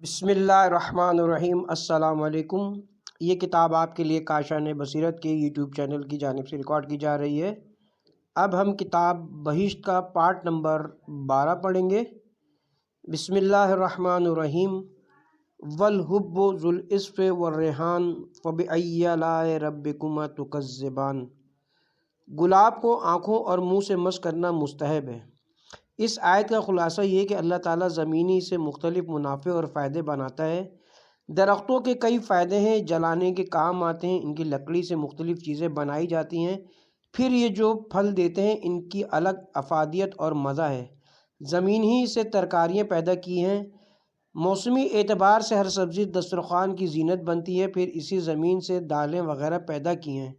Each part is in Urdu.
بسم اللہ الرحمن الرحیم۔ السلام علیکم۔ یہ کتاب آپ کے لیے کاشان بصیرت کے یوٹیوب چینل کی جانب سے ریکارڈ کی جا رہی ہے۔ اب ہم کتاب بہشت کا پارٹ نمبر 12 پڑھیں گے۔ بسم اللہ الرحمن الرحیم۔ والحب ذو العصف والریحان فبأی آلاء ربکما تکذبان۔ گلاب کو آنکھوں اور منہ سے مس کرنا مستحب ہے۔ اس آیت کا خلاصہ یہ کہ اللہ تعالیٰ زمینی سے مختلف منافع اور فائدے بناتا ہے۔ درختوں کے کئی فائدے ہیں، جلانے کے کام آتے ہیں، ان کی لکڑی سے مختلف چیزیں بنائی جاتی ہیں، پھر یہ جو پھل دیتے ہیں ان کی الگ افادیت اور مزہ ہے۔ زمین ہی سے ترکاریاں پیدا کی ہیں، موسمی اعتبار سے ہر سبزی دسترخوان کی زینت بنتی ہے، پھر اسی زمین سے دالیں وغیرہ پیدا کی ہیں،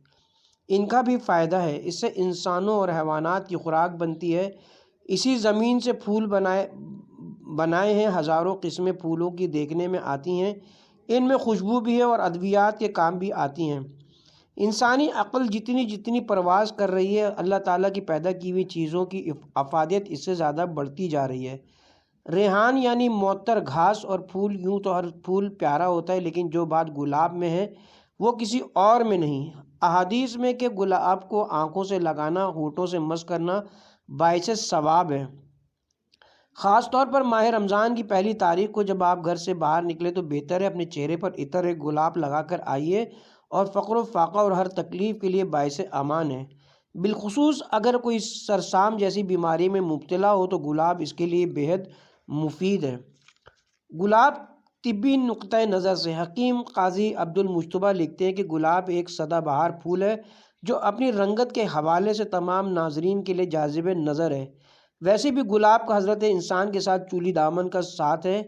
ان کا بھی فائدہ ہے، اس سے انسانوں اور حیوانات کی خوراک بنتی ہے۔ اسی زمین سے پھول بنائے ہیں، ہزاروں قسمیں پھولوں کی دیکھنے میں آتی ہیں، ان میں خوشبو بھی ہے اور ادویات کے کام بھی آتی ہیں۔ انسانی عقل جتنی پرواز کر رہی ہے، اللہ تعالیٰ کی پیدا کی ہوئی چیزوں کی افادیت اس سے زیادہ بڑھتی جا رہی ہے۔ ریحان یعنی معطر گھاس اور پھول، یوں تو ہر پھول پیارا ہوتا ہے، لیکن جو بات گلاب میں ہے وہ کسی اور میں نہیں۔ احادیث میں کہ گلاب کو آنکھوں سے لگانا، ہونٹوں سے مس کرنا باعث ثواب ہے۔ خاص طور پر ماہ رمضان کی پہلی تاریخ کو جب آپ گھر سے باہر نکلے تو بہتر ہے اپنے چہرے پر عطر گلاب لگا کر آئیے، اور فقر و فاقہ اور ہر تکلیف کے لیے باعث امان ہے۔ بالخصوص اگر کوئی سرسام جیسی بیماری میں مبتلا ہو تو گلاب اس کے لیے بہت مفید ہے۔ گلاب طبی نقطۂ نظر سے حکیم قاضی عبدالمجتبیٰ لکھتے ہیں کہ گلاب ایک سدا بہار پھول ہے جو اپنی رنگت کے حوالے سے تمام ناظرین کے لیے جاذب نظر ہے۔ ویسے بھی گلاب کا حضرت انسان کے ساتھ چولی دامن کا ساتھ ہے،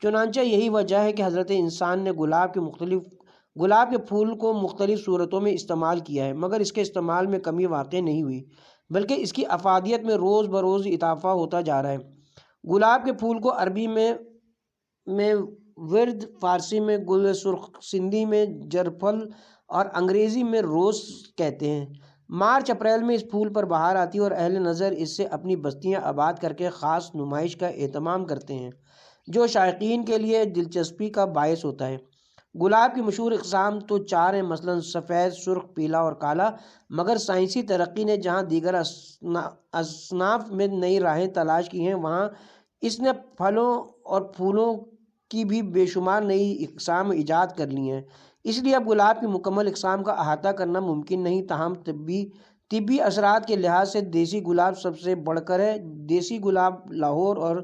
چنانچہ یہی وجہ ہے کہ حضرت انسان نے گلاب کے پھول کو مختلف صورتوں میں استعمال کیا ہے، مگر اس کے استعمال میں کمی واقع نہیں ہوئی، بلکہ اس کی افادیت میں روز بروز اضافہ ہوتا جا رہا ہے۔ گلاب کے پھول کو عربی میں ورد، فارسی میں گل سرخ، سندھی میں جرفل اور انگریزی میں روز کہتے ہیں۔ مارچ اپریل میں اس پھول پر بہار آتی ہے اور اہل نظر اس سے اپنی بستیاں آباد کر کے خاص نمائش کا اہتمام کرتے ہیں، جو شائقین کے لیے دلچسپی کا باعث ہوتا ہے۔ گلاب کی مشہور اقسام تو 4 ہیں، مثلاً سفید، سرخ، پیلا اور کالا، مگر سائنسی ترقی نے جہاں دیگر اصناف میں نئی راہیں تلاش کی ہیں، وہاں اس نے پھلوں اور پھولوں کی بھی بے شمار نئی اقسام ایجاد کر لی ہیں۔ اس لیے اب گلاب کی مکمل اقسام کا احاطہ کرنا ممکن نہیں، تاہم طبی اثرات کے لحاظ سے دیسی گلاب سب سے بڑھ کر ہے۔ دیسی گلاب لاہور اور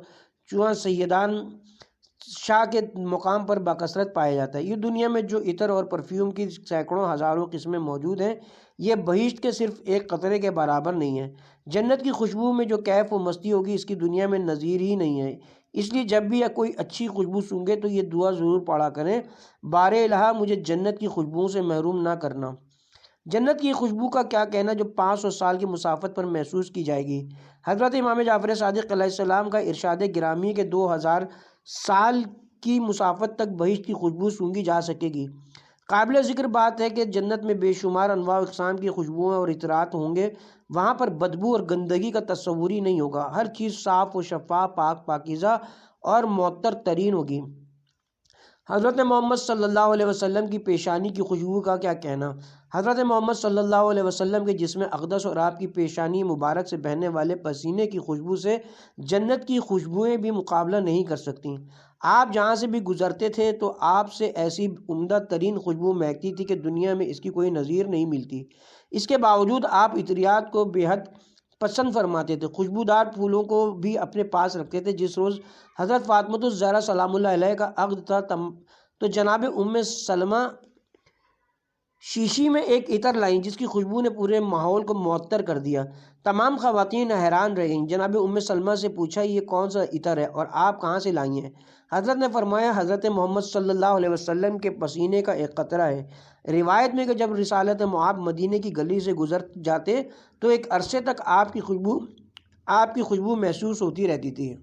چوہاں سیدان شاہ کے مقام پر بکثرت پایا جاتا ہے۔ یہ دنیا میں جو عطر اور پرفیوم کی سینکڑوں ہزاروں قسمیں موجود ہیں، یہ بہشت کے صرف ایک قطرے کے برابر نہیں ہے۔ جنت کی خوشبو میں جو کیف و مستی ہوگی اس کی دنیا میں نظیر ہی نہیں ہے۔ اس لیے جب بھی کوئی اچھی خوشبو سونگھے تو یہ دعا ضرور پڑھا کریں، بار الہ مجھے جنت کی خوشبو سے محروم نہ کرنا۔ جنت کی خوشبو کا کیا کہنا جو 500 سال کی مسافت پر محسوس کی جائے گی۔ حضرت امام جعفر صادق علیہ السلام کا ارشاد گرامی کہ 2000 سال کی مسافت تک بہشت کی خوشبو سونگھی جا سکے گی۔ قابل ذکر بات ہے کہ جنت میں بے شمار انواع و اقسام کی خوشبوئیں اور عطرات ہوں گے، وہاں پر بدبو اور گندگی کا تصور ہی نہیں ہوگا، ہر چیز صاف و شفاف، پاک پاکیزہ اور معطر ترین ہوگی۔ حضرت محمد صلی اللہ علیہ وسلم کی پیشانی کی خوشبو کا کیا کہنا۔ حضرت محمد صلی اللہ علیہ وسلم کے جسم اقدس اور آپ کی پیشانی مبارک سے بہنے والے پسینے کی خوشبو سے جنت کی خوشبوئیں بھی مقابلہ نہیں کر سکتیں۔ آپ جہاں سے بھی گزرتے تھے تو آپ سے ایسی عمدہ ترین خوشبو مہکتی تھی کہ دنیا میں اس کی کوئی نظیر نہیں ملتی۔ اس کے باوجود آپ عطریات کو بے حد پسند فرماتے تھے، خوشبودار پھولوں کو بھی اپنے پاس رکھتے تھے۔ جس روز حضرت فاطمۃ الزہرا سلام اللہ علیہ کا عقد تھا تو جناب ام سلمہ شیشی میں ایک عطر لائیں جس کی خوشبو نے پورے ماحول کو معطر کر دیا۔ تمام خواتین حیران رہ گئیں۔ جناب ام سلمہ سے پوچھا یہ کون سا عطر ہے اور آپ کہاں سے لائی ہیں؟ حضرت نے فرمایا حضرت محمد صلی اللہ علیہ وسلم کے پسینے کا ایک قطرہ ہے۔ روایت میں کہ جب رسالت مآب مدینے کی گلی سے گزر جاتے تو ایک عرصے تک آپ کی خوشبو محسوس ہوتی رہتی تھی،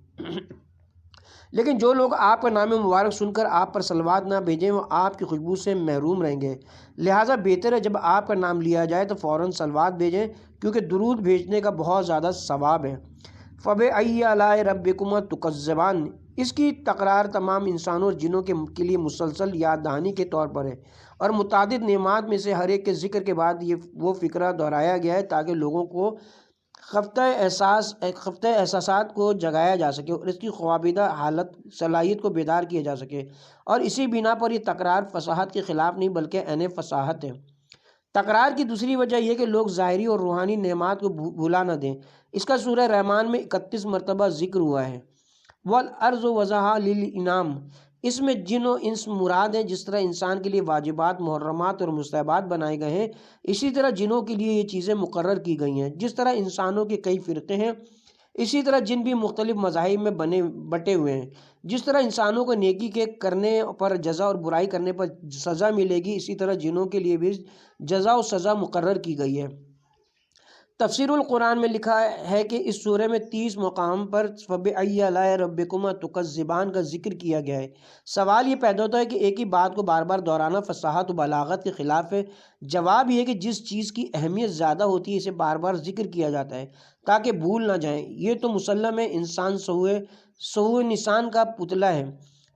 لیکن جو لوگ آپ کا نام مبارک سن کر آپ پر صلوات نہ بھیجیں وہ آپ کی خوشبو سے محروم رہیں گے، لہٰذا بہتر ہے جب آپ کا نام لیا جائے تو فوراً صلوات بھیجیں، کیونکہ درود بھیجنے کا بہت زیادہ ثواب ہے۔ فَبِأَيِّ آلَاءِ رَبِّكُمَا تُكَذِّبَانِ۔ اس کی تکرار تمام انسانوں اور جنوں کے لیے مسلسل یاد دہانی کے طور پر ہے، اور متعدد نعمات میں سے ہر ایک کے ذکر کے بعد وہ فقرہ دہرایا گیا ہے تاکہ لوگوں کو خفتہ احساسات کو جگایا جا سکے اور اس کی خوابیدہ حالت صلاحیت کو بیدار کیا جا سکے، اور اسی بنا پر یہ تکرار فصاحت کے خلاف نہیں بلکہ عین فصاحت ہے۔ تکرار کی دوسری وجہ یہ کہ لوگ ظاہری اور روحانی نعمات کو بھلا نہ دیں۔ اس کا سورہ رحمان میں 31 مرتبہ ذکر ہوا ہے۔ والارض وضعها للانام، اس میں جن و انس مراد ہیں۔ جس طرح انسان کے لیے واجبات، محرمات اور مستحبات بنائے گئے ہیں، اسی طرح جنوں کے لیے یہ چیزیں مقرر کی گئی ہیں۔ جس طرح انسانوں کے کئی فرقے ہیں، اسی طرح جن بھی مختلف مذاہب میں بٹے ہوئے ہیں۔ جس طرح انسانوں کو نیکی کے کرنے پر جزا اور برائی کرنے پر سزا ملے گی، اسی طرح جنوں کے لیے بھی جزا و سزا مقرر کی گئی ہے۔ تفسیر القرآن میں لکھا ہے کہ اس سورہ میں 30 مقام پر فَبِأَيِّ آلَاءِ رَبِّكُمَا تُكَذِّبَانِ کا ذکر کیا گیا ہے۔ سوال یہ پیدا ہوتا ہے کہ ایک ہی بات کو بار بار دہرانا فصاحت و بلاغت کے خلاف ہے۔ جواب یہ ہے کہ جس چیز کی اہمیت زیادہ ہوتی ہے اسے بار بار ذکر کیا جاتا ہے تاکہ بھول نہ جائیں۔ یہ تو مسلم ہے، انسان سہو نسان کا پتلا ہے۔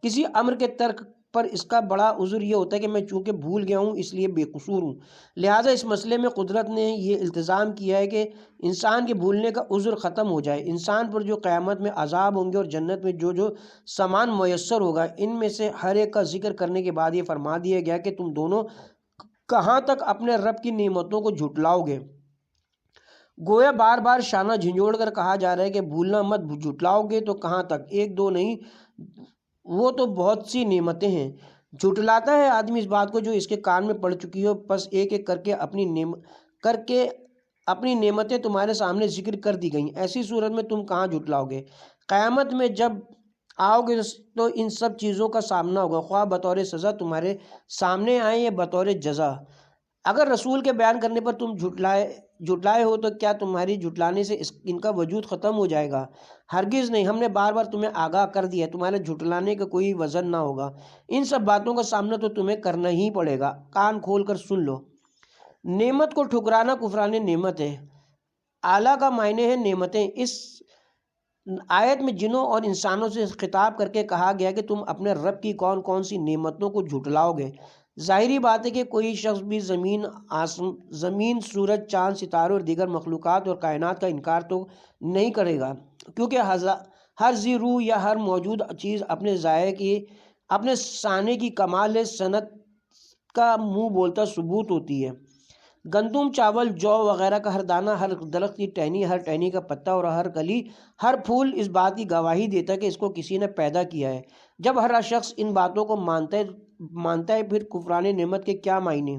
کسی امر کے ترک پر اس کا بڑا عذر یہ ہوتا ہے کہ میں چونکہ بھول گیا ہوں اس لیے بے قصور ہوں۔ لہٰذا اس مسئلے میں قدرت نے یہ التزام کیا ہے کہ انسان کے بھولنے کا عذر ختم ہو جائے۔ انسان پر جو قیامت میں عذاب ہوں گے اور جنت میں جو سامان میسر ہوگا، ان میں سے ہر ایک کا ذکر کرنے کے بعد یہ فرما دیا گیا کہ تم دونوں کہاں تک اپنے رب کی نعمتوں کو جھٹلاؤ گے۔ گویا بار بار شانہ جھنجھوڑ کر کہا جا رہا ہے کہ بھولنا مت، جھٹلاؤ گے تو کہاں تک، ایک دو نہیں، وہ تو بہت سی نعمتیں ہیں۔ جھٹلاتا ہے آدمی اس بات کو جو اس کے کان میں پڑ چکی ہو، پس ایک ایک کر کے اپنی نعمتیں تمہارے سامنے ذکر کر دی گئیں۔ ایسی صورت میں تم کہاں جھٹلاؤ گے؟ قیامت میں جب آؤ گے تو ان سب چیزوں کا سامنا ہوگا، خواہ بطور سزا تمہارے سامنے آئیں یا بطور جزا۔ اگر رسول کے بیان کرنے پر تم جھٹلائے ہو تو کیا تمہاری جھٹلانے سے ان کا وجود ختم ہو جائے گا؟ ہرگز نہیں، ہم نے بار بار تمہیں آگاہ کر دیا ہے، تمہارے جھٹلانے کا کوئی وزن نہ ہوگا۔ ان سب باتوں کا سامنا تو تمہیں کرنا ہی پڑے گا، کان کھول کر سن لو۔ نعمت کو ٹھکرانا کفران نعمت ہے۔ اعلیٰ کا معنی ہے نعمتیں۔ اس آیت میں جنوں اور انسانوں سے خطاب کر کے کہا گیا کہ تم اپنے رب کی کون کون سی نعمتوں کو جھٹلاؤ گے۔ ظاہری بات ہے کہ کوئی شخص بھی زمین، سورج، چاند، ستاروں اور دیگر مخلوقات اور کائنات کا انکار تو نہیں کرے گا، کیونکہ ہر ذی روح یا ہر موجود چیز اپنے سانے کی کمال صنعت کا منہ بولتا ثبوت ہوتی ہے۔ گندم، چاول، جو وغیرہ کا ہر دانہ، ہر درخت کی ٹہنی، ہر ٹہنی کا پتا اور ہر کلی، ہر پھول اس بات کی گواہی دیتا ہے کہ اس کو کسی نے پیدا کیا ہے۔ جب ہر شخص ان باتوں کو مانتا ہے پھر کفران نعمت کے کیا معنی؟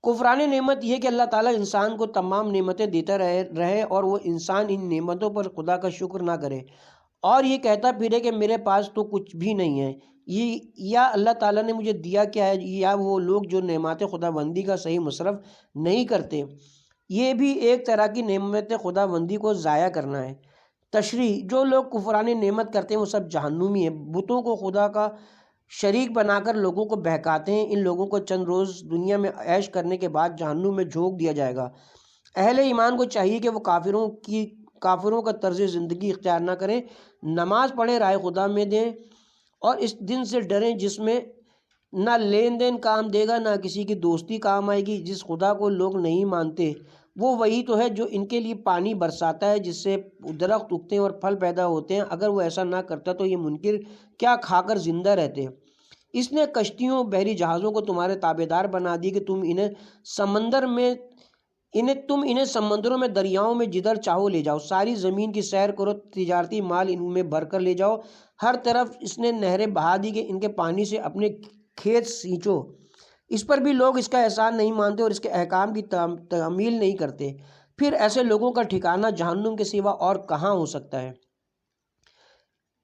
کفران نعمت یہ کہ اللہ تعالیٰ انسان کو تمام نعمتیں دیتا رہے اور وہ انسان ان نعمتوں پر خدا کا شکر نہ کرے اور یہ کہتا پھرے کہ میرے پاس تو کچھ بھی نہیں ہے، یا اللہ تعالیٰ نے مجھے دیا کیا ہے، یا وہ لوگ جو نعمت خدا بندی کا صحیح مصرف نہیں کرتے، یہ بھی ایک طرح کی نعمت خدا بندی کو ضائع کرنا ہے۔ تشریح: جو لوگ کفران نعمت کرتے ہیں وہ سب جہنمی ہیں۔ بتوں کو خدا کا شریک بنا کر لوگوں کو بہکاتے ہیں۔ ان لوگوں کو چند روز دنیا میں عیش کرنے کے بعد جہنم میں جھونک دیا جائے گا۔ اہل ایمان کو چاہیے کہ وہ کافروں کا طرز زندگی اختیار نہ کریں، نماز پڑھیں، رائے خدا میں دیں اور اس دن سے ڈریں جس میں نہ لین دین کام دے گا، نہ کسی کی دوستی کام آئے گی۔ جس خدا کو لوگ نہیں مانتے وہ وہی تو ہے جو ان کے لیے پانی برساتا ہے جس سے درخت اگتے ہیں اور پھل پیدا ہوتے ہیں۔ اگر وہ ایسا نہ کرتا تو یہ منکر کیا کھا کر زندہ رہتے؟ اس نے کشتیوں، بحری جہازوں کو تمہارے تابعدار بنا دی کہ تم انہیں سمندروں میں، دریاؤں میں جدھر چاہو لے جاؤ، ساری زمین کی سیر کرو، تجارتی مال ان میں بھر کر لے جاؤ، ہر طرف اس نے نہریں بہا دی کہ ان کے پانی سے اپنے کھیت سینچو۔ اس پر بھی لوگ اس کا احسان نہیں مانتے اور اس کے احکام کی تعمیل نہیں کرتے۔ پھر ایسے لوگوں کا ٹھکانہ جہنم کے سوا اور کہاں ہو سکتا ہے؟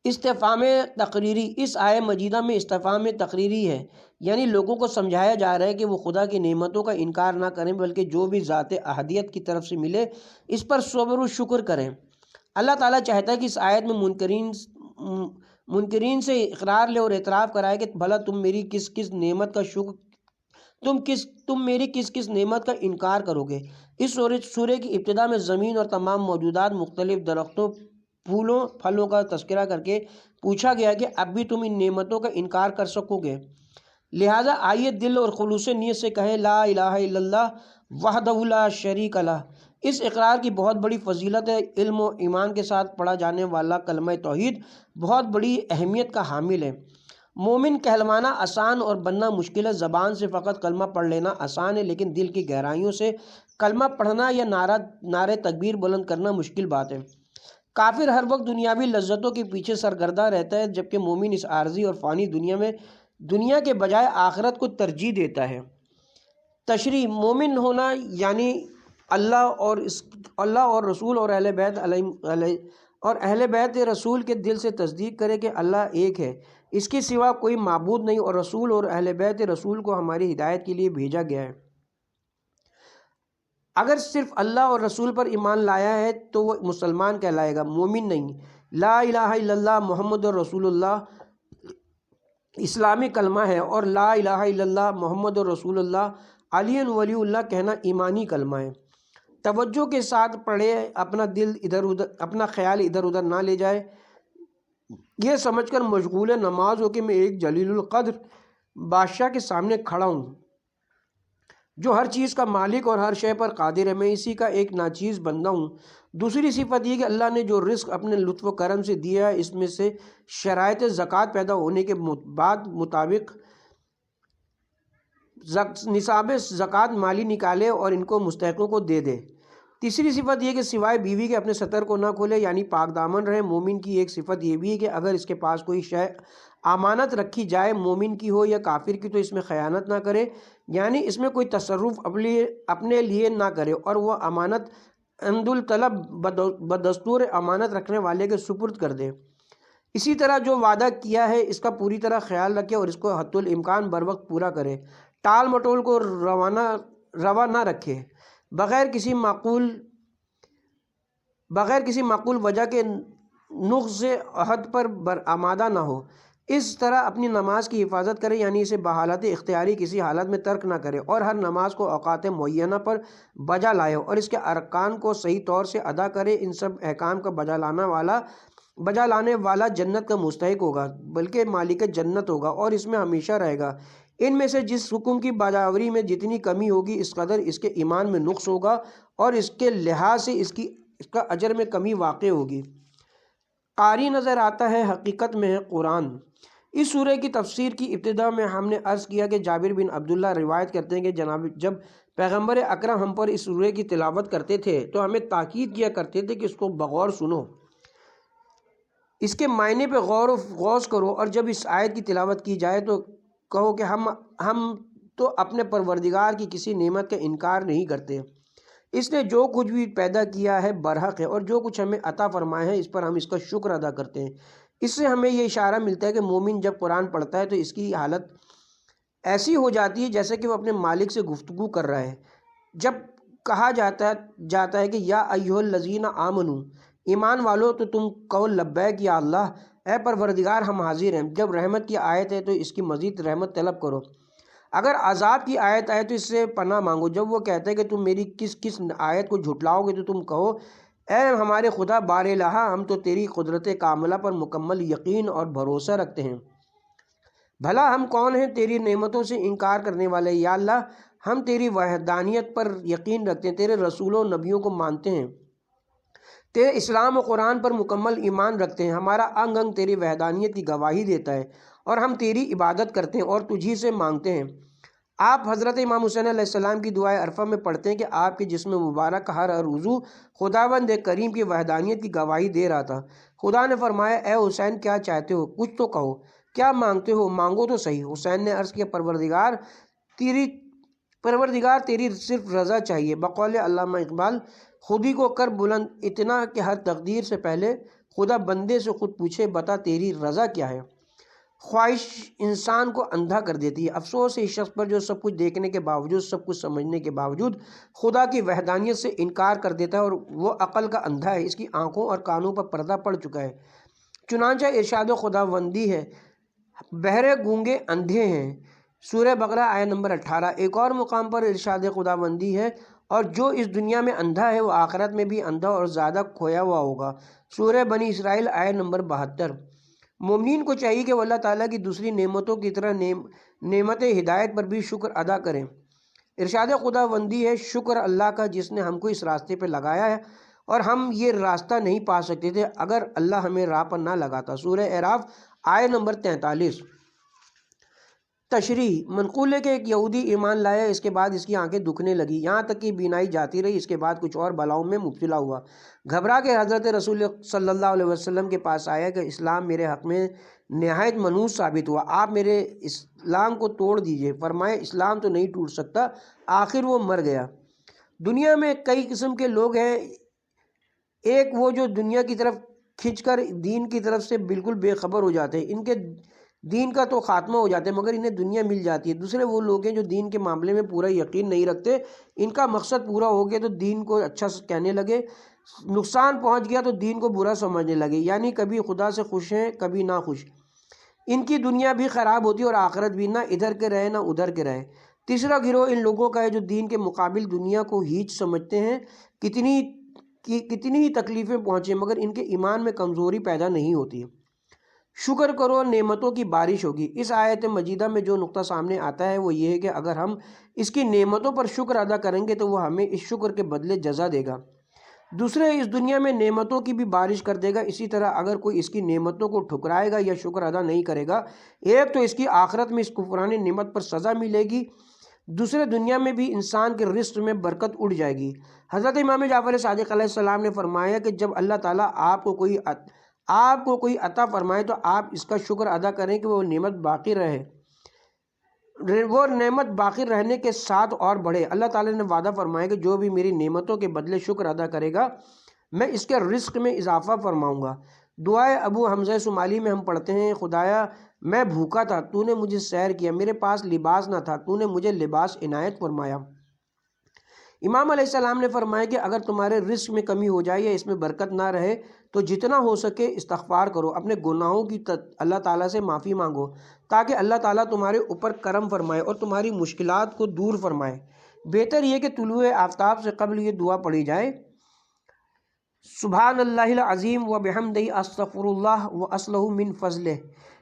استفہام تقریری: اس آیہ مجیدہ میں استفہام تقریری ہے، یعنی لوگوں کو سمجھایا جا رہا ہے کہ وہ خدا کی نعمتوں کا انکار نہ کریں بلکہ جو بھی ذات احدیت کی طرف سے ملے اس پر صبر و شکر کریں۔ اللہ تعالیٰ چاہتا ہے کہ اس آیت میں منکرین سے اقرار لے اور اعتراف کرائے کہ بھلا تم میری کس کس نعمت کا انکار کرو گے۔ اس سورہ کی ابتدا میں زمین اور تمام موجودات، مختلف درختوں پھولوں پھلوں کا تذکرہ کر کے پوچھا گیا کہ اب بھی تم ان نعمتوں کا انکار کر سکو گے؟ لہٰذا آئیے دل اور خلوص نیت سے کہیں لا الہ الا اللہ وحدہ لا شریک لہ۔ اس اقرار کی بہت بڑی فضیلت ہے۔ علم و ایمان کے ساتھ پڑھا جانے والا کلمہ توحید بہت بڑی اہمیت کا حامل ہے۔ مومن کہلوانا آسان اور بننا مشکل ہے۔ زبان سے فقط کلمہ پڑھ لینا آسان ہے، لیکن دل کی گہرائیوں سے کلمہ پڑھنا یا نعرہ تکبیر بلند کرنا مشکل بات ہے۔ کافر ہر وقت دنیاوی لذتوں کے پیچھے سرگردہ رہتا ہے، جبکہ مومن اس عارضی اور فانی دنیا میں دنیا کے بجائے آخرت کو ترجیح دیتا ہے۔ تشریح: مومن ہونا یعنی اللہ اور رسول اور اہل بیت رسول کے دل سے تصدیق کرے کہ اللہ ایک ہے، اس کے سوا کوئی معبود نہیں، اور رسول اور اہل بیت رسول کو ہماری ہدایت کے لیے بھیجا گیا ہے۔ اگر صرف اللہ اور رسول پر ایمان لایا ہے تو وہ مسلمان کہلائے گا، مومن نہیں۔ لا الہ الا اللہ محمد رسول اللہ اسلامی کلمہ ہے، اور لا الہ الا اللہ محمد رسول اللہ علی ولی اللہ کہنا ایمانی کلمہ ہے۔ توجہ کے ساتھ پڑھے، اپنا خیال ادھر ادھر نہ لے جائے، یہ سمجھ کر مشغول نماز ہو کہ میں ایک جلیل القدر بادشاہ کے سامنے کھڑا ہوں جو ہر چیز کا مالک اور ہر شے پر قادر ہے، میں اسی کا ایک ناچیز بندہ ہوں۔ دوسری صفت یہ کہ اللہ نے جو رزق اپنے لطف و کرم سے دیا ہے، اس میں سے شرائط زکوٰۃ پیدا ہونے کے بعد مطابق نصاب زکوٰۃ مالی نکالے اور ان کو مستحقوں کو دے دے۔ تیسری صفت یہ کہ سوائے بیوی کے اپنے ستر کو نہ کھولے، یعنی پاک دامن رہے۔ مومن کی ایک صفت یہ بھی ہے کہ اگر اس کے پاس کوئی شے امانت رکھی جائے، مومن کی ہو یا کافر کی، تو اس میں خیانت نہ کرے، یعنی اس میں کوئی تصرف اپنے لیے نہ کرے، اور وہ امانت عند الطلب بدستور امانت رکھنے والے کے سپرد کر دے۔ اسی طرح جو وعدہ کیا ہے اس کا پوری طرح خیال رکھے اور اس کو حتی الامکان بر وقت پورا کرے۔ ٹال مٹول کو روا نہ رکھے، بغیر کسی معقول وجہ کے نقض عہد پر برآمدہ نہ ہو۔ اس طرح اپنی نماز کی حفاظت کرے، یعنی اسے بحالت اختیاری کسی حالت میں ترک نہ کرے، اور ہر نماز کو اوقات معینہ پر بجا لائے اور اس کے ارکان کو صحیح طور سے ادا کرے۔ ان سب احکام کا بجا لانے والا جنت کا مستحق ہوگا، بلکہ مالک جنت ہوگا، اور اس میں ہمیشہ رہے گا۔ ان میں سے جس حکم کی باجاوری میں جتنی کمی ہوگی، اس قدر اس کے ایمان میں نقص ہوگا، اور اس کے لحاظ سے اس کا اجر میں کمی واقع ہوگی۔ قاری نظر آتا ہے، حقیقت میں ہے قرآن۔ اس سورہ کی تفسیر کی ابتدا میں ہم نے عرض کیا کہ جابر بن عبداللہ روایت کرتے ہیں کہ جب پیغمبر اکرم ہم پر اس سورہ کی تلاوت کرتے تھے تو ہمیں تاکید کیا کرتے تھے کہ اس کو بغور سنو، اس کے معنی پہ غور و غوص کرو، اور جب اس آیت کی تلاوت کی جائے تو کہو کہ ہم تو اپنے پروردگار کی کسی نعمت کا انکار نہیں کرتے۔ اس نے جو کچھ بھی پیدا کیا ہے برحق ہے، اور جو کچھ ہمیں عطا فرمایا ہے اس پر ہم اس کا شکر ادا کرتے ہیں۔ اس سے ہمیں یہ اشارہ ملتا ہے کہ مومن جب قرآن پڑھتا ہے تو اس کی حالت ایسی ہو جاتی ہے جیسے کہ وہ اپنے مالک سے گفتگو کر رہا ہے۔ جب کہا جاتا ہے کہ یا ایھا الذین آمنوا، ایمان والو، تو تم کہو لبیک یا اللہ، اے پروردگار ہم حاضر ہیں۔ جب رحمت کی آیت ہے تو اس کی مزید رحمت طلب کرو۔ اگر عذاب کی آیت آئے تو اس سے پناہ مانگو۔ جب وہ کہتے ہیں کہ تم میری کس آیت کو جھٹلاؤ گے، تو تم کہو اے ہمارے خدا بار الہ، ہم تو تیری قدرت کاملہ پر مکمل یقین اور بھروسہ رکھتے ہیں۔ بھلا ہم کون ہیں تیری نعمتوں سے انکار کرنے والے؟ یا اللہ، ہم تیری وحدانیت پر یقین رکھتے ہیں، تیرے رسولوں نبیوں کو مانتے ہیں، تیرے اسلام و قرآن پر مکمل ایمان رکھتے ہیں۔ ہمارا انگ انگ تیری وحدانیت کی گواہی دیتا ہے، اور ہم تیری عبادت کرتے ہیں اور تجھی سے مانگتے ہیں۔ آپ حضرت امام حسین علیہ السلام کی دعائے عرفہ میں پڑھتے ہیں کہ آپ کے جسم مبارک ہر عضو خداوند کریم کی وحدانیت کی گواہی دے رہا تھا۔ خدا نے فرمایا اے حسین، کیا چاہتے ہو؟ کچھ تو کہو، کیا مانگتے ہو؟ مانگو تو صحیح۔ حسین نے عرض کیا پروردگار تیری صرف رضا چاہیے۔ بقول علامہ اقبال، خودی کو کر بلند اتنا کہ ہر تقدیر سے پہلے خدا بندے سے خود پوچھے بتا تیری رضا کیا ہے۔ خواہش انسان کو اندھا کر دیتی ہے۔ افسوس ہے اس شخص پر جو سب کچھ دیکھنے کے باوجود، سب کچھ سمجھنے کے باوجود خدا کی وحدانیت سے انکار کر دیتا ہے، اور وہ عقل کا اندھا ہے، اس کی آنکھوں اور کانوں پر پردہ پڑ چکا ہے۔ چنانچہ ارشاد خداوندی ہے، بہرے گونگے اندھے ہیں، سورہ بقرہ آیت نمبر 18۔ ایک اور مقام پر ارشاد خداوندی ہے، اور جو اس دنیا میں اندھا ہے وہ آخرت میں بھی اندھا اور زیادہ کھویا ہوا ہوگا۔ سورہ بنی اسرائیل آیت نمبر 72۔ مومنین کو چاہیے کہ وہ اللہ تعالیٰ کی دوسری نعمتوں کی طرح نعمت ہدایت پر بھی شکر ادا کریں۔ ارشاد خداوندی ہے، شکر اللہ کا جس نے ہم کو اس راستے پہ لگایا ہے، اور ہم یہ راستہ نہیں پا سکتے تھے اگر اللہ ہمیں راہ پر نہ لگاتا۔ سورہ اعراف آیت نمبر 43۔ تشریح: منقول ہے کہ ایک یہودی ایمان لایا، اس کے بعد اس کی آنکھیں دکھنے لگی، یہاں تک کہ بینائی جاتی رہی، اس کے بعد کچھ اور بلاؤں میں مبتلا ہوا۔ گھبرا کے حضرت رسول صلی اللہ علیہ وسلم کے پاس آیا کہ اسلام میرے حق میں نہایت منحوس ثابت ہوا، آپ میرے اسلام کو توڑ دیجئے۔ فرمایا اسلام تو نہیں ٹوٹ سکتا۔ آخر وہ مر گیا۔ دنیا میں کئی قسم کے لوگ ہیں، ایک وہ جو دنیا کی طرف کھنچ کر دین کی طرف سے بالکل بے خبر ہو جاتے ہیں، ان کے دین کا تو خاتمہ ہو جاتا ہے مگر انہیں دنیا مل جاتی ہے۔ دوسرے وہ لوگ ہیں جو دین کے معاملے میں پورا یقین نہیں رکھتے، ان کا مقصد پورا ہو گیا تو دین کو اچھا کہنے لگے، نقصان پہنچ گیا تو دین کو برا سمجھنے لگے، یعنی کبھی خدا سے خوش ہیں کبھی نہ خوش۔ ان کی دنیا بھی خراب ہوتی ہے اور آخرت بھی، نہ ادھر کے رہے نہ ادھر کے رہے۔ تیسرا گروہ ان لوگوں کا ہے جو دین کے مقابل دنیا کو ہیچ سمجھتے ہیں، کتنی ہی تکلیفیں پہنچے مگر ان کے ایمان میں کمزوری پیدا نہیں ہوتی۔ شکر کرو نعمتوں کی بارش ہوگی۔ اس آیت مجیدہ میں جو نقطہ سامنے آتا ہے وہ یہ ہے کہ اگر ہم اس کی نعمتوں پر شکر ادا کریں گے تو وہ ہمیں اس شکر کے بدلے جزا دے گا۔ دوسرے، اس دنیا میں نعمتوں کی بھی بارش کر دے گا۔ اسی طرح اگر کوئی اس کی نعمتوں کو ٹھکرائے گا یا شکر ادا نہیں کرے گا، ایک تو اس کی آخرت میں اس کفران نعمت پر سزا ملے گی، دوسرے دنیا میں بھی انسان کے رزق میں برکت اڑ جائے گی۔ حضرت امام جعفر صادق علیہ السلام نے فرمایا کہ جب اللہ تعالیٰ آپ کو کوئی عطا فرمائے تو آپ اس کا شکر ادا کریں کہ وہ نعمت باقی رہے، وہ نعمت باقی رہنے کے ساتھ اور بڑھے۔ اللہ تعالیٰ نے وعدہ فرمایا کہ جو بھی میری نعمتوں کے بدلے شکر ادا کرے گا میں اس کے رزق میں اضافہ فرماؤں گا۔ دعائے ابو حمزہ صومالی میں ہم پڑھتے ہیں، خدایا میں بھوکا تھا تو نے مجھے سیر کیا، میرے پاس لباس نہ تھا تو نے مجھے لباس عنایت فرمایا۔ امام علیہ السلام نے فرمایا کہ اگر تمہارے رزق میں کمی ہو جائے یا اس میں برکت نہ رہے تو جتنا ہو سکے استغفار کرو، اپنے گناہوں کی اللہ تعالیٰ سے معافی مانگو تاکہ اللہ تعالیٰ تمہارے اوپر کرم فرمائے اور تمہاری مشکلات کو دور فرمائے۔ بہتر یہ کہ طلوع آفتاب سے قبل یہ دعا پڑھی جائے، سبحان اللہ العظیم و بحمدہ استغفر اللہ و اسلہ من فضلہ۔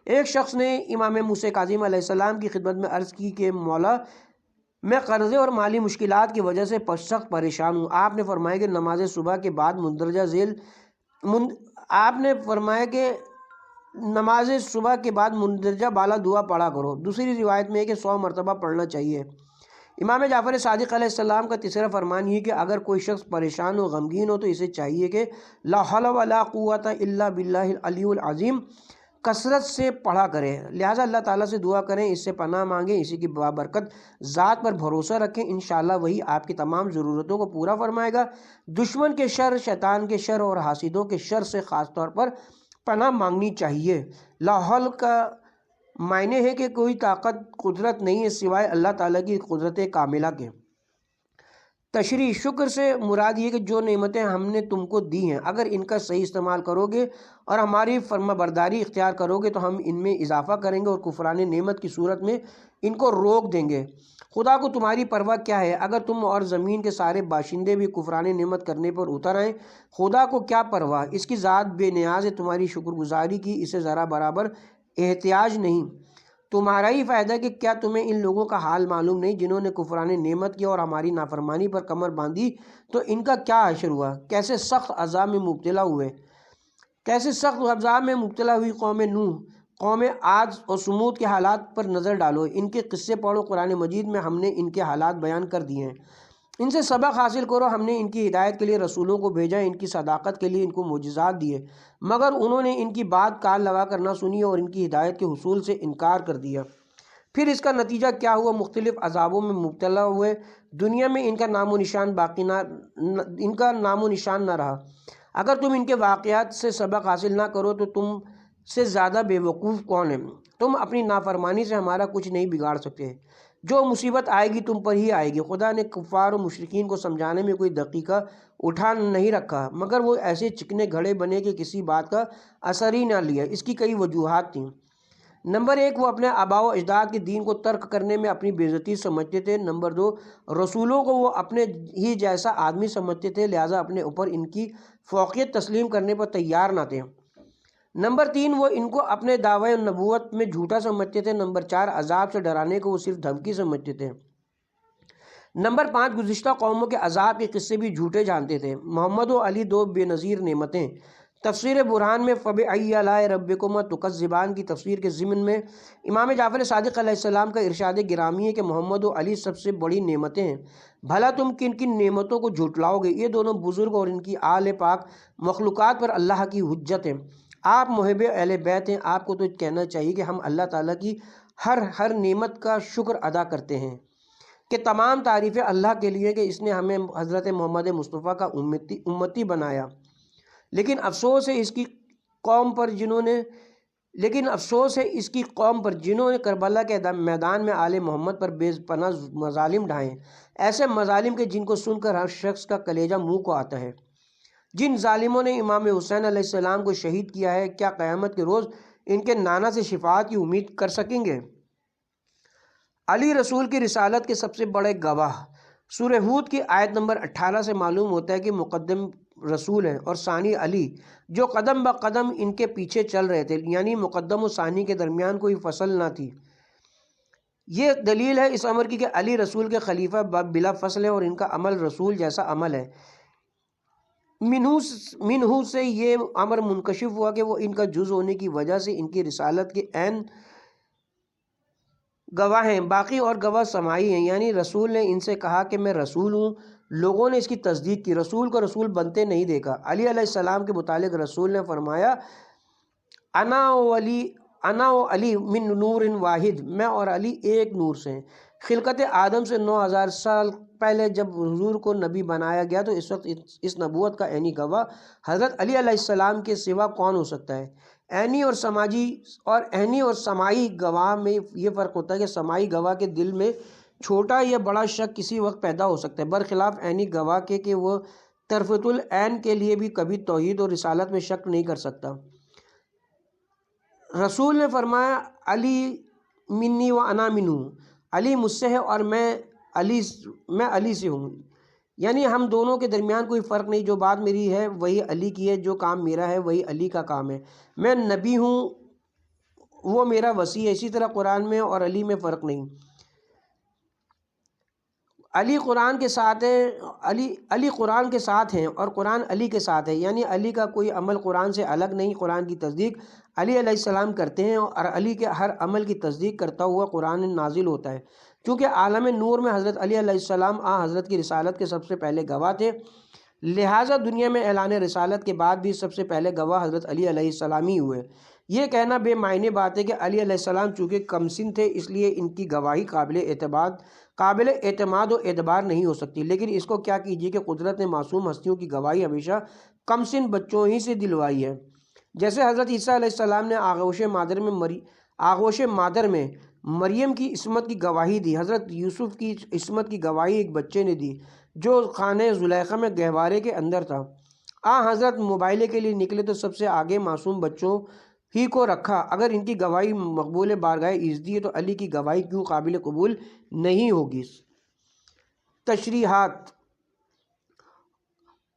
ایک شخص نے امام موسیٰ کاظم علیہ السلام کی خدمت میں عرض کی کہ مولا میں قرضے اور مالی مشکلات کی وجہ سے سخت پریشان ہوں۔ آپ نے فرمایا کہ نماز صبح کے بعد مندرجہ بالا دعا پڑھا کرو۔ دوسری روایت میں ہے کہ 100 مرتبہ پڑھنا چاہیے۔ امام جعفر صادق علیہ السلام کا تیسرا فرمان یہ کہ اگر کوئی شخص پریشان ہو غمگین ہو تو اسے چاہیے کہ لا حول ولا قوت الا باللہ العلی العظیم کثرت سے پڑھا کریں۔ لہٰذا اللہ تعالیٰ سے دعا کریں، اس سے پناہ مانگیں، اسی کی بابرکت ذات پر بھروسہ رکھیں، انشاءاللہ وہی آپ کی تمام ضرورتوں کو پورا فرمائے گا۔ دشمن کے شر، شیطان کے شر اور حاسدوں کے شر سے خاص طور پر پناہ مانگنی چاہیے۔ لا حول کا معنی ہے کہ کوئی طاقت قدرت نہیں ہے سوائے اللہ تعالیٰ کی قدرت کاملہ کے۔ تشریح: شکر سے مراد یہ کہ جو نعمتیں ہم نے تم کو دی ہیں اگر ان کا صحیح استعمال کرو گے اور ہماری فرما برداری اختیار کرو گے تو ہم ان میں اضافہ کریں گے اور کفران نعمت کی صورت میں ان کو روک دیں گے۔ خدا کو تمہاری پرواہ کیا ہے؟ اگر تم اور زمین کے سارے باشندے بھی کفران نعمت کرنے پر اتر آئیں، خدا کو کیا پرواہ؟ اس کی ذات بے نیاز ہے، تمہاری شکر گزاری کی اسے ذرا برابر احتیاج نہیں۔ تمہارا ہی فائدہ کہ کیا تمہیں ان لوگوں کا حال معلوم نہیں جنہوں نے کفران نعمت کیا اور ہماری نافرمانی پر کمر باندھی تو ان کا کیا حشر ہوا؟ کیسے سخت عذاب میں مبتلا ہوئی قوم نوح، قوم عاد اور سمود کے حالات پر نظر ڈالو، ان کے قصے پڑھو۔ قرآن مجید میں ہم نے ان کے حالات بیان کر دیے ہیں، ان سے سبق حاصل کرو۔ ہم نے ان کی ہدایت کے لیے رسولوں کو بھیجا، ان کی صداقت کے لیے ان کو معجزات دیے مگر انہوں نے ان کی بات کان لگا کر نہ سنی اور ان کی ہدایت کے حصول سے انکار کر دیا۔ پھر اس کا نتیجہ کیا ہوا؟ مختلف عذابوں میں مبتلا ہوئے، دنیا میں ان کا نام و نشان نہ رہا۔ اگر تم ان کے واقعات سے سبق حاصل نہ کرو تو تم سے زیادہ بے وقوف کون ہے؟ تم اپنی نافرمانی سے ہمارا کچھ نہیں بگاڑ سکتے، جو مصیبت آئے گی تم پر ہی آئے گی۔ خدا نے کفار و مشرکین کو سمجھانے میں کوئی دقیقہ اٹھا نہیں رکھا مگر وہ ایسے چکنے گھڑے بنے کہ کسی بات کا اثر ہی نہ لیا۔ اس کی کئی وجوہات تھیں۔ نمبر 1 وہ اپنے آباء و اجداد کے دین کو ترک کرنے میں اپنی بے عزتی سمجھتے تھے۔ نمبر 2 رسولوں کو وہ اپنے ہی جیسا آدمی سمجھتے تھے، لہٰذا اپنے اوپر ان کی فوقیت تسلیم کرنے پر تیار نہ تھے۔ نمبر 3 وہ ان کو اپنے دعوی نبوت میں جھوٹا سمجھتے تھے۔ نمبر 4 عذاب سے ڈرانے کو وہ صرف دھمکی سمجھتے تھے۔ نمبر 5 گزشتہ قوموں کے عذاب کے قصے بھی جھوٹے جانتے تھے۔ محمد و علی دو بے نظیر نعمتیں۔ تفسیر برہان میں فَبِأَيِّ آلَاءِ رَبِّكُمَا تُكَذِّبَانِ کی تفسیر کے ضمن میں امام جعفر صادق علیہ السلام کا ارشاد گرامی ہے کہ محمد و علی سب سے بڑی نعمتیں ہیں، بھلا تم کن کن نعمتوں کو جھٹلاؤ گے؟ یہ دونوں بزرگ اور ان کی آل پاک مخلوقات پر اللہ کی حجت ہیں۔ آپ محب اہل بیت ہیں، آپ کو تو کہنا چاہیے کہ ہم اللہ تعالیٰ کی ہر نعمت کا شکر ادا کرتے ہیں کہ تمام تعریفیں اللہ کے لیے کہ اس نے ہمیں حضرت محمد مصطفیٰ کا امتی بنایا۔ لیکن افسوس ہے اس کی قوم پر جنہوں نے کربلا کے میدان میں آل محمد پر بے پناہ مظالم ڈھائیں، ایسے مظالم کے جن کو سن کر ہر شخص کا کلیجہ منہ کو آتا ہے۔ جن ظالموں نے امام حسین علیہ السلام کو شہید کیا ہے، کیا قیامت کے روز ان کے نانا سے شفاعت کی امید کر سکیں گے؟ علی رسول کی رسالت کے سب سے بڑے گواہ۔ سورہ ہود کی آیت نمبر 18 سے معلوم ہوتا ہے کہ مقدم رسول ہیں اور ثانی علی، جو قدم بہ قدم ان کے پیچھے چل رہے تھے، یعنی مقدم و ثانی کے درمیان کوئی فصل نہ تھی۔ یہ دلیل ہے اس امر کی کہ علی رسول کے خلیفہ بلا فصل ہے اور ان کا عمل رسول جیسا عمل ہے۔ منہو سے یہ امر منکشف ہوا کہ وہ ان کا جز ہونے کی وجہ سے ان کی رسالت کے عین گواہ ہیں، باقی اور گواہ سماعی ہیں، یعنی رسول نے ان سے کہا کہ میں رسول ہوں، لوگوں نے اس کی تصدیق کی، رسول کو رسول بنتے نہیں دیکھا۔ علی علیہ السلام کے متعلق رسول نے فرمایا انا و علی من نور واحد، میں اور علی ایک نور سے ہیں۔ خلقت آدم سے 9000 سال پہلے جب حضور کو نبی بنایا گیا تو اس وقت اس نبوت کا عینی گواہ حضرت علی علیہ السلام کے سوا کون ہو سکتا ہے؟ عینی اور سماعی گواہ میں یہ فرق ہوتا ہے کہ سماعی گواہ کے دل میں چھوٹا یا بڑا شک کسی وقت پیدا ہو سکتا ہے، برخلاف عینی گواہ کے کہ وہ طرفۃ العین کے لیے بھی کبھی توحید اور رسالت میں شک نہیں کر سکتا۔ رسول نے فرمایا علی منی و انا منہ، علی مجھ سے ہے اور میں علی سے ہوں، یعنی ہم دونوں کے درمیان کوئی فرق نہیں، جو بات میری ہے وہی علی کی ہے، جو کام میرا ہے وہی علی کا کام ہے، میں نبی ہوں وہ میرا وصی ہے۔ اسی طرح قرآن میں اور علی میں فرق نہیں، علی قرآن کے ساتھ ہے، علی قرآن کے ساتھ ہیں اور قرآن علی کے ساتھ ہے، یعنی علی کا کوئی عمل قرآن سے الگ نہیں، قرآن کی تصدیق علی علیہ السلام کرتے ہیں اور علی کے ہر عمل کی تصدیق کرتا ہوا قرآن نازل ہوتا ہے۔ چونکہ عالم نور میں حضرت علی علیہ السلام حضرت کی رسالت کے سب سے پہلے گواہ تھے، لہٰذا دنیا میں اعلان رسالت کے بعد بھی سب سے پہلے گواہ حضرت علی علیہ السلام ہی ہوئے۔ یہ کہنا بے معنی بات ہے کہ علی علیہ السلام چونکہ کم سن تھے اس لیے ان کی گواہی قابل اعتماد و اعتبار نہیں ہو سکتی، لیکن اس کو کیا کیجیے کہ قدرت نے معصوم ہستیوں کی گواہی ہمیشہ کم سن بچوں ہی سے دلوائی ہے۔ جیسے حضرت عیسیٰ علیہ السلام نے آغوش مادر میں مریم کی عصمت کی گواہی دی، حضرت یوسف کی عصمت کی گواہی ایک بچے نے دی جو خانہ زلیخا میں گہوارے کے اندر تھا۔ حضرت مباہلے کے لیے نکلے تو سب سے آگے معصوم بچوں ہی کو رکھا، اگر ان کی گواہی مقبول بارگاہ عزتی ہے تو علی کی گواہی کیوں قابل قبول نہیں ہوگی؟ تشریحات: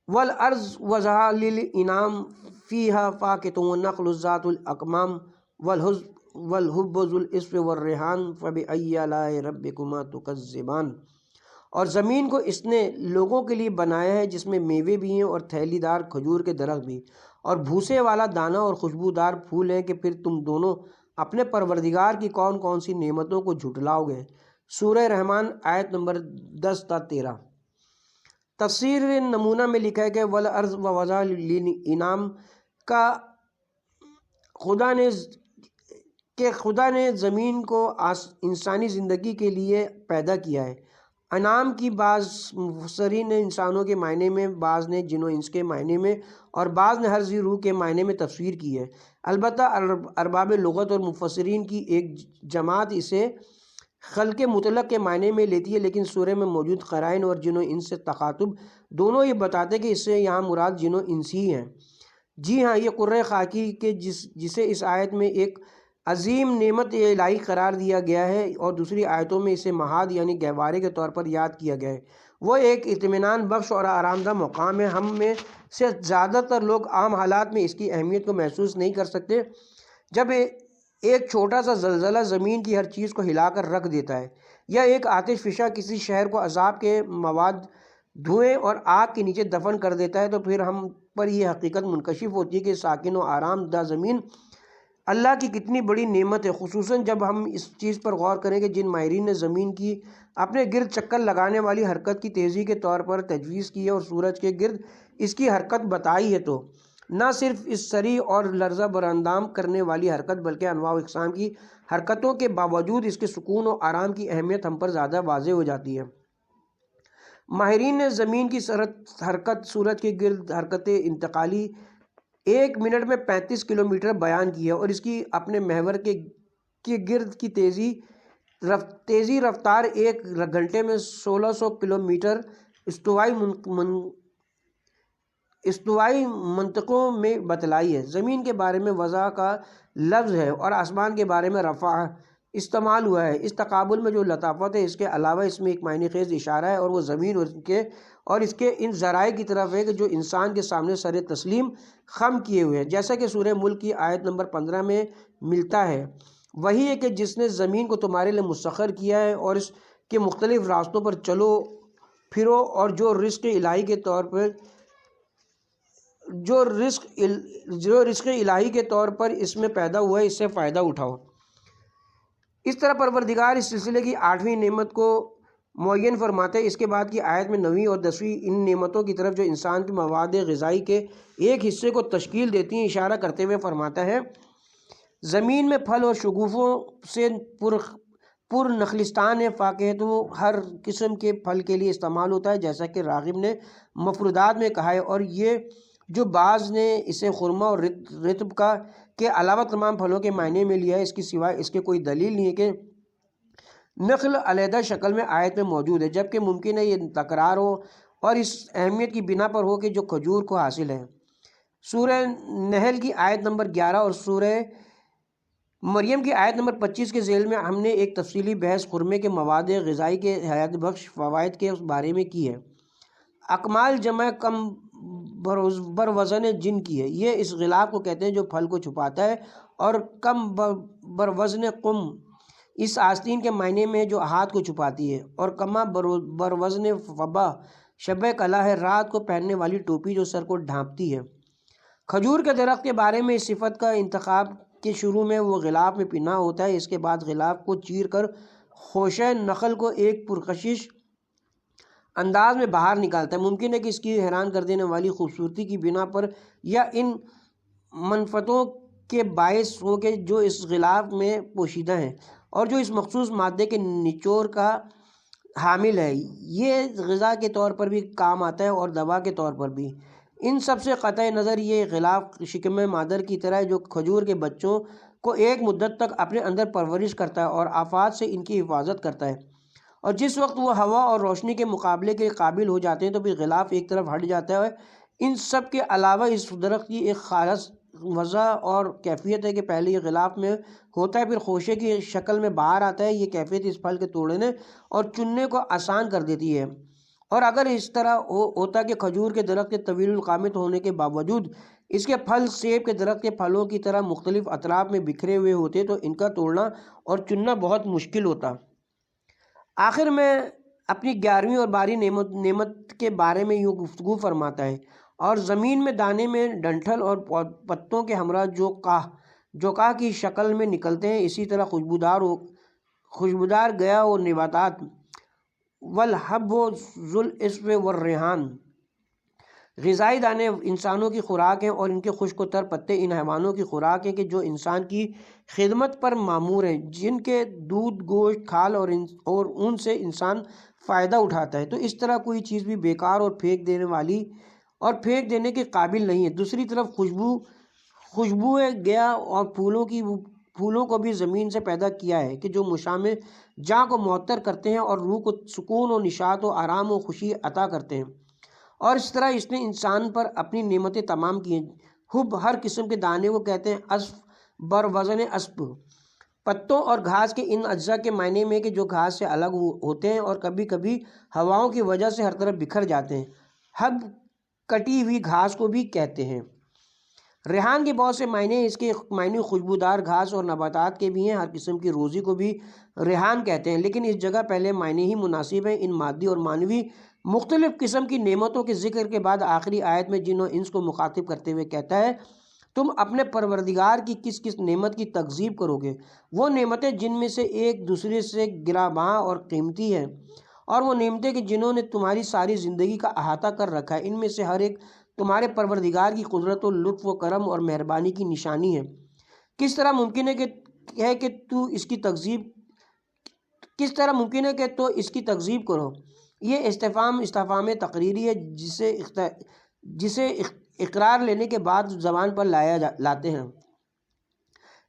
والارض وضعها للانام فيها فاكهة والنخل ذات الاكمام والحب ذو العصف والریحان فبأي آلاء ربكما تكذبان، اور زمین کو اس نے لوگوں کے لیے بنایا ہے جس میں میوے بھی ہیں اور تھیلی دار کھجور کے درخت بھی، اور بھوسے والا دانہ اور خوشبودار پھول ہیں، کہ پھر تم دونوں اپنے پروردگار کی کون کون سی نعمتوں کو جھٹلاؤ گے؟ سورہ رحمان آیت نمبر 10 تا 13۔ تفسیر نمونہ میں لکھا ہے کہ والارض وضعها للانام کا خدا نے زمین کو انسانی زندگی کے لیے پیدا کیا ہے۔ انعام کی بعض مفسرین نے انسانوں کے معنی میں، بعض نے جن و انس کے معنی میں اور بعض نے ہر ذی روح کے معنی میں تفسیر کی ہے۔ البتہ ارباب لغت اور مفسرین کی ایک جماعت اسے خلق مطلق کے معنی میں لیتی ہے، لیکن سورہ میں موجود قرائن اور جن و انس سے تخاطب دونوں یہ بتاتے کہ اس سے یہاں مراد جن و انس ہی ہیں۔ جی ہاں، یہ قرۂ خاکی کے جسے اس آیت میں ایک عظیم نعمت الہی قرار دیا گیا ہے، اور دوسری آیتوں میں اسے مہاد یعنی گہوارے کے طور پر یاد کیا گیا ہے۔ وہ ایک اطمینان بخش اور آرام دہ مقام ہے۔ ہم میں سے زیادہ تر لوگ عام حالات میں اس کی اہمیت کو محسوس نہیں کر سکتے۔ جب ایک چھوٹا سا زلزلہ زمین کی ہر چیز کو ہلا کر رکھ دیتا ہے، یا ایک آتش فشاں کسی شہر کو عذاب کے مواد، دھوئیں اور آگ کے نیچے دفن کر دیتا ہے، تو پھر ہم پر یہ حقیقت منکشف ہوتی ہے کہ ساکن و آرام دہ زمین اللہ کی کتنی بڑی نعمت ہے، خصوصاً جب ہم اس چیز پر غور کریں کہ جن ماہرین نے زمین کی اپنے گرد چکر لگانے والی حرکت کی تیزی کے طور پر تجویز کی ہے اور سورج کے گرد اس کی حرکت بتائی ہے، تو نہ صرف اس سریع اور لرزہ براندام کرنے والی حرکت بلکہ انواع و اقسام کی حرکتوں کے باوجود اس کے سکون و آرام کی اہمیت ہم پر زیادہ واضح ہو جاتی ہے۔ ماہرین نے زمین کی حرکت، سورج کے گرد حرکت انتقالی 1 منٹ میں 35 کلومیٹر بیان کی ہے، اور اس کی اپنے محور کے گرد کی تیزی رفتار 1 گھنٹے میں 1600 کلومیٹر استوائی منطقوں میں بتلائی ہے۔ زمین کے بارے میں وضع کا لفظ ہے اور آسمان کے بارے میں رفع استعمال ہوا ہے۔ اس تقابل میں جو لطافت ہے، اس کے علاوہ اس میں ایک معنی خیز اشارہ ہے، اور وہ زمین اور اس کے ان ذرائع کی طرف ہے کہ جو انسان کے سامنے سر تسلیم خم کیے ہوئے ہیں، جیسا کہ سورہ ملک کی آیت نمبر 15 میں ملتا ہے۔ وہی ہے کہ جس نے زمین کو تمہارے لیے مسخر کیا ہے اور اس کے مختلف راستوں پر چلو پھرو، اور جو رزق الہی کے طور پر اس میں پیدا ہوا ہے، اس سے فائدہ اٹھاؤ۔ اس طرح پروردگار اس سلسلے کی 8ویں نعمت کو معین فرماتے ہیں۔ اس کے بعد کی آیت میں 9ویں اور 10ویں ان نعمتوں کی طرف جو انسان کے مواد غذائی کے ایک حصے کو تشکیل دیتی ہیں اشارہ کرتے ہوئے فرماتا ہے، زمین میں پھل اور شگوفوں سے پر نخلستان ہے، فاکہۃ ہر قسم کے پھل کے لیے استعمال ہوتا ہے، جیسا کہ راغب نے مفردات میں کہا ہے، اور یہ جو بعض نے اسے خرما اور رطب کے علاوہ تمام پھلوں کے معنی میں لیا ہے، اس کی سوائے اس کے کوئی دلیل نہیں ہے کہ نخل علیحدہ شکل میں آیت میں موجود ہے، جبکہ ممکن ہے یہ تکرار ہو اور اس اہمیت کی بنا پر ہو کہ جو کھجور کو حاصل ہے۔ سورہ نحل کی آیت نمبر 11 اور سورہ مریم کی آیت نمبر 25 کے ذیل میں ہم نے ایک تفصیلی بحث خرمے کے مواد غذائی کے حیات بخش فوائد کے بارے میں کی ہے۔ اکمال جمع کم بروزن جن کی ہے، یہ اس غلاف کو کہتے ہیں جو پھل کو چھپاتا ہے، اور کم بروزن قم اس آستین کے معنی میں جو ہاتھ کو چھپاتی ہے، اور کما بروزن فبا شب کلا ہے، رات کو پہننے والی ٹوپی جو سر کو ڈھانپتی ہے۔ کھجور کے درخت کے بارے میں اس صفت کا انتخاب کے شروع میں وہ غلاف میں پنہاں ہوتا ہے، اس کے بعد غلاف کو چیر کر خوشہ نخل کو ایک پرکشش انداز میں باہر نکالتا ہے۔ ممکن ہے کہ اس کی حیران کر دینے والی خوبصورتی کی بنا پر یا ان منفتوں کے باعث ہو کہ جو اس غلاف میں پوشیدہ ہیں اور جو اس مخصوص مادے کے نچوڑ کا حامل ہے، یہ غذا کے طور پر بھی کام آتا ہے اور دوا کے طور پر بھی۔ ان سب سے قطع نظر یہ غلاف شکم مادر کی طرح ہے جو کھجور کے بچوں کو ایک مدت تک اپنے اندر پرورش کرتا ہے اور آفات سے ان کی حفاظت کرتا ہے، اور جس وقت وہ ہوا اور روشنی کے مقابلے کے قابل ہو جاتے ہیں تو پھر غلاف ایک طرف ہٹ جاتا ہے۔ ان سب کے علاوہ اس درخت کی ایک خاص وضع اور کیفیت ہے کہ پہلے یہ غلاف میں ہوتا ہے، پھر خوشے کی شکل میں باہر آتا ہے۔ یہ کیفیت اس پھل کے توڑنے اور چننے کو آسان کر دیتی ہے، اور اگر اس طرح ہوتا کہ کھجور کے درخت کے طویل القامت ہونے کے باوجود اس کے پھل سیب کے درخت کے پھلوں کی طرح مختلف اطراف میں بکھرے ہوئے ہوتے تو ان کا توڑنا اور چننا بہت مشکل ہوتا۔ آخر میں اپنی 11ویں اور 12ویں نعمت کے بارے میں یوں گفتگو فرماتا ہے، اور زمین میں دانے میں ڈنٹھل اور پتوں کے ہمراہ جو کاہ کی شکل میں نکلتے ہیں، اسی طرح خوشبودار گیا و نباتات والحب ذوالعصف والریحان غذائی دانے انسانوں کی خوراک ہیں، اور ان کے خشک و تر پتے ان حیوانوں کی خوراک ہیں کہ جو انسان کی خدمت پر مامور ہیں، جن کے دودھ، گوشت، کھال اور اون سے انسان فائدہ اٹھاتا ہے۔ تو اس طرح کوئی چیز بھی بیکار اور پھینک دینے کے قابل نہیں ہے۔ دوسری طرف خوشبو گیا اور پھولوں کو بھی زمین سے پیدا کیا ہے کہ جو مشام جاں کو معطر کرتے ہیں اور روح کو سکون و نشاط و آرام و خوشی عطا کرتے ہیں، اور اس طرح اس نے انسان پر اپنی نعمتیں تمام کی ہیں۔ حب ہر قسم کے دانے کو کہتے ہیں اسف بر وزن اسب، پتوں اور گھاس کے ان اجزاء کے معنی میں کہ جو گھاس سے الگ ہوتے ہیں اور کبھی کبھی ہواؤں کی وجہ سے ہر طرف بکھر جاتے ہیں۔ ہب کٹی ہوئی گھاس کو بھی کہتے ہیں۔ ریحان کے بہت سے معنی ہیں، اس کے معنی خوشبودار گھاس اور نباتات کے بھی ہیں۔ ہر قسم کی روزی کو بھی ریحان کہتے ہیں، لیکن اس جگہ پہلے معنی ہی مناسب ہیں۔ ان مادی اور معنوی مختلف قسم کی نعمتوں کے ذکر کے بعد آخری آیت میں جن و انس کو مخاطب کرتے ہوئے کہتا ہے، تم اپنے پروردگار کی کس کس نعمت کی تکذیب کرو گے؟ وہ نعمتیں جن میں سے ایک دوسرے سے گرانبہا اور قیمتی ہیں، اور وہ نعمتیں کہ جنہوں نے تمہاری ساری زندگی کا احاطہ کر رکھا ہے، ان میں سے ہر ایک تمہارے پروردگار کی قدرت و لطف و کرم اور مہربانی کی نشانی ہے۔ کس طرح ممکن ہے کہ تو اس کی تکذیب کرو؟ یہ استفہام تقریری ہے جسے اقرار لینے کے بعد زبان پر لاتے ہیں۔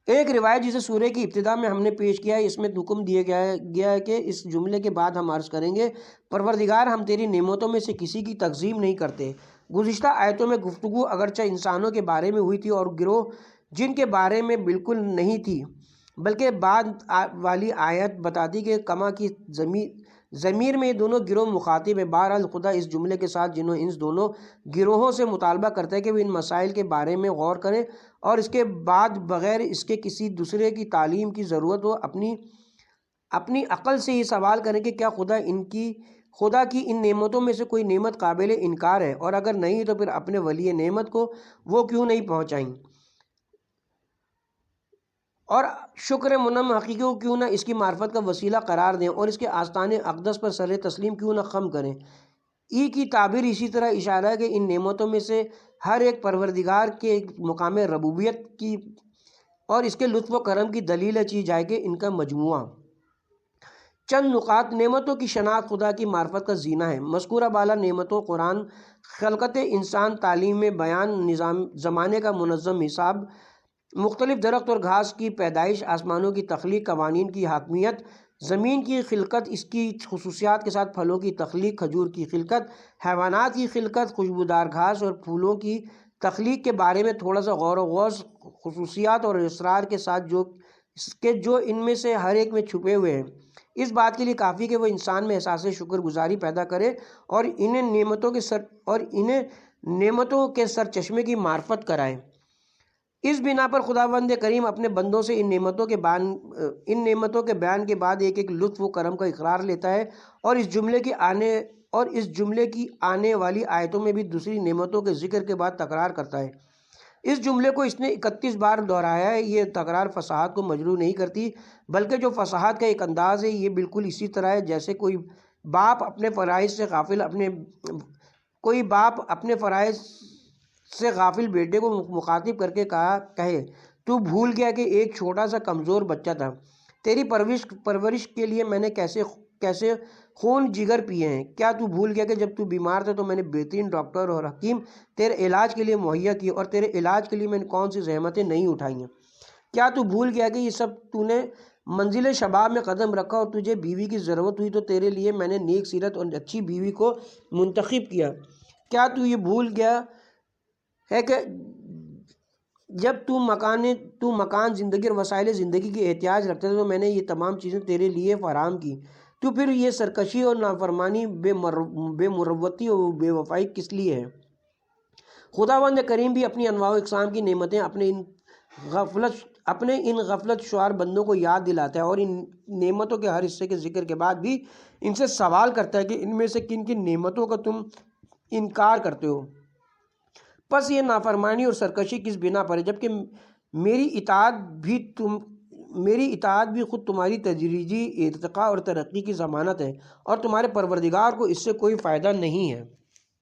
ایک روایت جسے سورہ کی ابتدا میں ہم نے پیش کیا ہے، اس میں حکم دیا گیا ہے کہ اس جملے کے بعد ہم عرض کریں گے، پروردگار ہم تیری نعمتوں میں سے کسی کی تکذیب نہیں کرتے۔ گزشتہ آیتوں میں گفتگو اگرچہ انسانوں کے بارے میں ہوئی تھی اور گروہ جن کے بارے میں بالکل نہیں تھی، بلکہ بعد والی آیت بتاتی کہ کما کی ضمیر میں یہ دونوں گروہ مخاطب ہے۔ بہرحال خدا اس جملے کے ساتھ جن و انس دونوں گروہوں سے مطالبہ کرتا ہے کہ وہ ان مسائل کے بارے میں غور کریں اور اس کے بعد بغیر اس کے کسی دوسرے کی تعلیم کی ضرورت ہو اپنی عقل سے یہ سوال کریں کہ کیا خدا کی ان نعمتوں میں سے کوئی نعمت قابل انکار ہے، اور اگر نہیں تو پھر اپنے ولی نعمت کو وہ کیوں نہیں پہنچائیں، اور شکر منعم حقیقی کو کیوں نہ اس کی معرفت کا وسیلہ قرار دیں، اور اس کے آستان اقدس پر سر تسلیم کیوں نہ خم کریں۔ ای کی تعبیر اسی طرح اشارہ ہے کہ ان نعمتوں میں سے ہر ایک پروردگار کے مقام ربوبیت کی اور اس کے لطف و کرم کی دلیل چی جائے کہ ان کا مجموعہ۔ چند نکات۔ نعمتوں کی شناخت خدا کی معرفت کا زینہ ہے۔ مذکورہ بالا نعمتوں قرآن، خلقت انسان، تعلیم بیان، زمانے کا منظم حساب، مختلف درخت اور گھاس کی پیدائش، آسمانوں کی تخلیق، قوانین کی حاکمیت، زمین کی خلقت، اس کی خصوصیات کے ساتھ پھلوں کی تخلیق، کھجور کی خلقت، حیوانات کی خلقت، خوشبودار گھاس اور پھولوں کی تخلیق کے بارے میں تھوڑا سا غور و غوض، خصوصیات اور اسرار کے ساتھ جو ان میں سے ہر ایک میں چھپے ہوئے ہیں، اس بات کے لیے کافی کہ وہ انسان میں احساس شکر گزاری پیدا کرے اور انہیں نعمتوں کے سر چشمے کی معرفت کرائے۔ اس بنا پر خداوند کریم اپنے بندوں سے ان نعمتوں کے بیان کے بعد ایک لطف و کرم کا اقرار لیتا ہے، اور اس جملے کی آنے والی آیتوں میں بھی دوسری نعمتوں کے ذکر کے بعد تکرار کرتا ہے۔ اس جملے کو اس نے 31 بار دہرایا ہے۔ یہ تکرار فصاحت کو مجروح نہیں کرتی، بلکہ جو فصاحت کا ایک انداز ہے، یہ بالکل اسی طرح ہے جیسے کوئی باپ اپنے فرائض سے غافل بیٹے کو مخاطب کر کے کہے، تو بھول گیا کہ ایک چھوٹا سا کمزور بچہ تھا، تیری پرورش کے لیے میں نے کیسے خون جگر پیے ہیں۔ کیا تو بھول گیا کہ جب تو بیمار تھا تو میں نے بہترین ڈاکٹر اور حکیم تیرے علاج کے لیے مہیا کیے، اور تیرے علاج کے لیے میں نے کون سی زحمتیں نہیں اٹھائی ہیں؟ کیا تو بھول گیا کہ یہ سب تو نے منزل شباب میں قدم رکھا اور تجھے بیوی کی ضرورت ہوئی تو تیرے لیے میں نے نیک سیرت اور اچھی بیوی کو منتخب کیا؟ کیا تو یہ بھول گیا ہے کہ جب تو مکان زندگی اور وسائل زندگی کی احتیاج رکھتے تھے تو میں نے یہ تمام چیزیں تیرے لیے فراہم کی، تو پھر یہ سرکشی اور نافرمانی، بے مروتی اور بے وفائی کس لیے ہے؟ خداوند کریم بھی اپنی انواع و اقسام کی نعمتیں اپنے ان غفلت شعار بندوں کو یاد دلاتا ہے، اور ان نعمتوں کے ہر حصے کے ذکر کے بعد بھی ان سے سوال کرتا ہے کہ ان میں سے کن کن نعمتوں کا تم انکار کرتے ہو؟ پس یہ نافرمانی اور سرکشی کس بنا پر ہے، جبکہ میری اطاعت بھی خود تمہاری تدریجی ارتقاء اور ترقی کی ضمانت ہے، اور تمہارے پروردگار کو اس سے کوئی فائدہ نہیں ہے۔